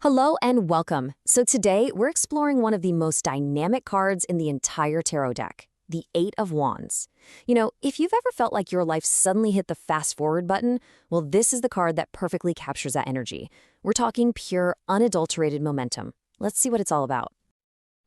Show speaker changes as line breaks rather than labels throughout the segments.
Hello and welcome. So today we're exploring one of the most dynamic cards in the entire tarot deck, the Eight of Wands. If you've ever felt like your life suddenly hit the fast forward button, well, this is the card that perfectly captures that energy. We're talking pure, unadulterated momentum. Let's see what it's all about.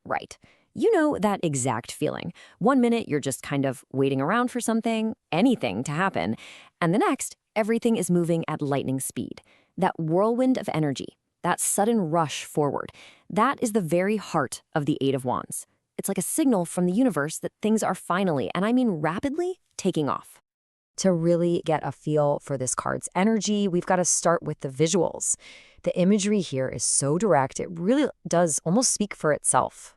Right. You know that exact feeling. One minute you're just kind of waiting around for something, anything to happen, and the next, everything is moving at lightning speed. That whirlwind of energy. That sudden rush forward, that is the very heart of the Eight of Wands. It's like a signal from the universe that things are finally, and I mean rapidly, taking off. To really get a feel for this card's energy, we've got to start with the visuals. The imagery here is so direct, it really does almost speak for itself.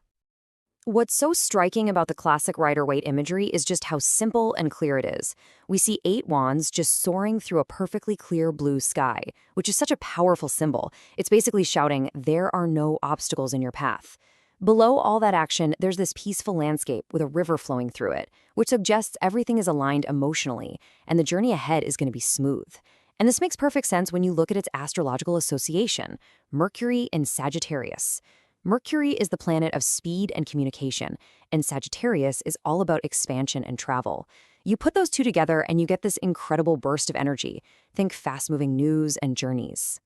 What's so striking about the classic Rider-Waite imagery is just how simple and clear it is. We see 8 wands just soaring through a perfectly clear blue sky, which is such a powerful symbol. It's basically shouting, there are no obstacles in your path. Below all that action, there's this peaceful landscape with a river flowing through it, which suggests everything is aligned emotionally, and the journey ahead is going to be smooth. And this makes perfect sense when you look at its astrological association, Mercury in Sagittarius. Mercury is the planet of speed and communication, and Sagittarius is all about expansion and travel. You put those two together and you get this incredible burst of energy. Think fast-moving news and journeys.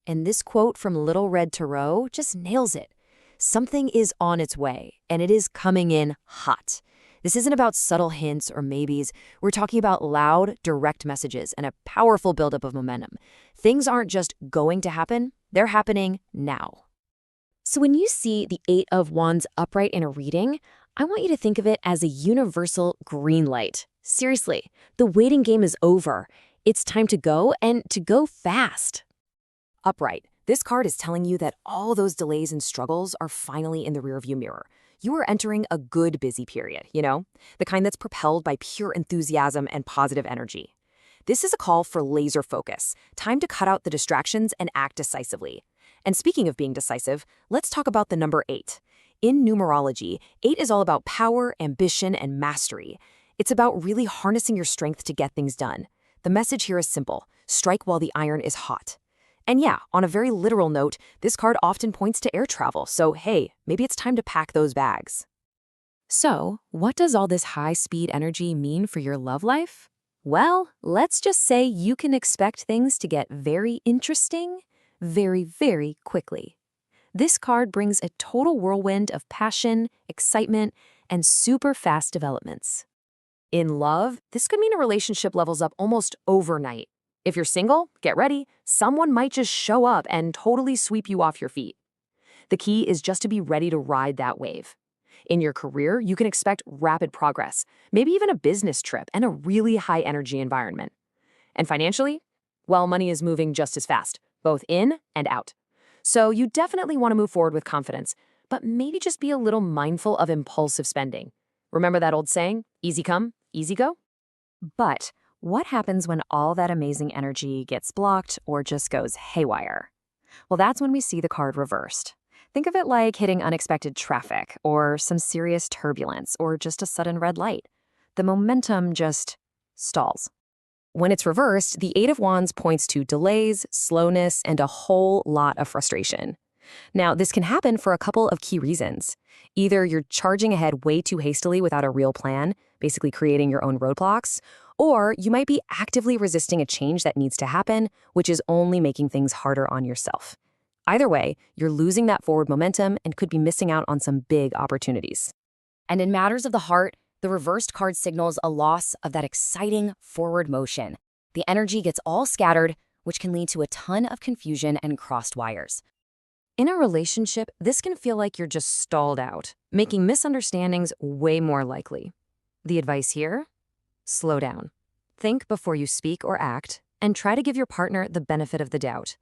And this quote from Little Red Tarot just nails it. Something is on its way, and it is coming in hot. This isn't about subtle hints or maybes. We're talking about loud, direct messages and a powerful buildup of momentum. Things aren't just going to happen, they're happening now. So when you see the Eight of Wands upright in a reading, I want you to think of it as a universal green light. Seriously, the waiting game is over. It's time to go, and to go fast. Upright. This card is telling you that all those delays and struggles are finally in the rearview mirror. You are entering a good busy period, the kind that's propelled by pure enthusiasm and positive energy. This is a call for laser focus, time to cut out the distractions and act decisively. And speaking of being decisive, let's talk about the number 8. In numerology, 8 is all about power, ambition, and mastery. It's about really harnessing your strength to get things done. The message here is simple: strike while the iron is hot. And yeah, on a very literal note, this card often points to air travel, so hey, maybe it's time to pack those bags. So, what does all this high-speed energy mean for your love life? Well, let's just say you can expect things to get very interesting very, very quickly. This card brings a total whirlwind of passion, excitement, and super fast developments. In love, this could mean a relationship levels up almost overnight. If you're single, get ready. Someone might just show up and totally sweep you off your feet. The key is just to be ready to ride that wave. In your career, you can expect rapid progress, maybe even a business trip and a really high-energy environment. And financially, well, money is moving just as fast, both in and out. So you definitely want to move forward with confidence, but maybe just be a little mindful of impulsive spending. Remember that old saying, easy come, easy go? But what happens when all that amazing energy gets blocked or just goes haywire? Well, that's when we see the card reversed. Think of it like hitting unexpected traffic or some serious turbulence or just a sudden red light. The momentum just stalls. When it's reversed, the Eight of Wands points to delays, slowness, and a whole lot of frustration. Now, this can happen for a couple of key reasons. Either you're charging ahead way too hastily without a real plan, basically creating your own roadblocks, or you might be actively resisting a change that needs to happen, which is only making things harder on yourself. Either way, you're losing that forward momentum and could be missing out on some big opportunities. And in matters of the heart, the reversed card signals a loss of that exciting forward motion. The energy gets all scattered, which can lead to a ton of confusion and crossed wires. In a relationship, this can feel like you're just stalled out, making misunderstandings way more likely. The advice here? Slow down. Think before you speak or act, and try to give your partner the benefit of the doubt.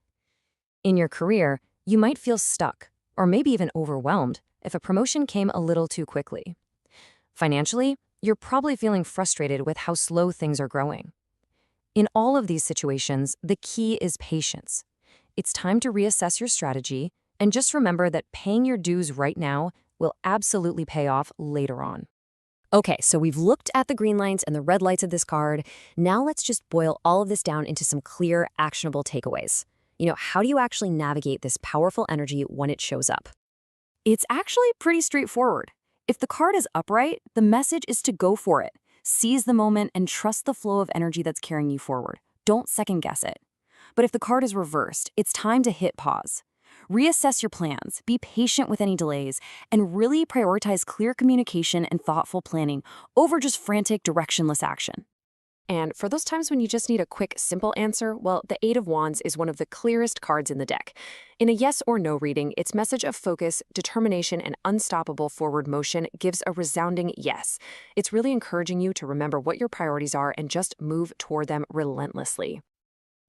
In your career, you might feel stuck, or maybe even overwhelmed, if a promotion came a little too quickly. Financially, you're probably feeling frustrated with how slow things are growing. In all of these situations, the key is patience. It's time to reassess your strategy, and just remember that paying your dues right now will absolutely pay off later on. Okay, so we've looked at the green lights and the red lights of this card. Now let's just boil all of this down into some clear, actionable takeaways. How do you actually navigate this powerful energy when it shows up? It's actually pretty straightforward. If the card is upright, the message is to go for it. Seize the moment and trust the flow of energy that's carrying you forward. Don't second guess it. But if the card is reversed, it's time to hit pause. Reassess your plans, be patient with any delays, and really prioritize clear communication and thoughtful planning over just frantic, directionless action. And for those times when you just need a quick, simple answer, well, the Eight of Wands is one of the clearest cards in the deck. In a yes or no reading, its message of focus, determination, and unstoppable forward motion gives a resounding yes. It's really encouraging you to remember what your priorities are and just move toward them relentlessly.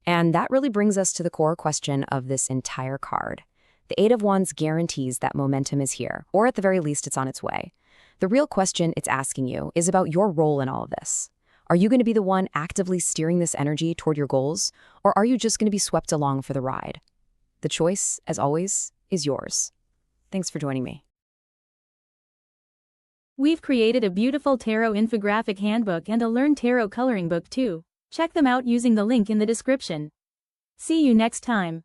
And that really brings us to the core question of this entire card. The Eight of Wands guarantees that momentum is here, or at the very least, it's on its way. The real question it's asking you is about your role in all of this. Are you going to be the one actively steering this energy toward your goals, or are you just going to be swept along for the ride? The choice, as always, is yours. Thanks for joining me.
We've created a beautiful Tarot Infographic Handbook and a Learn Tarot coloring book too. Check them out using the link in the description. See you next time.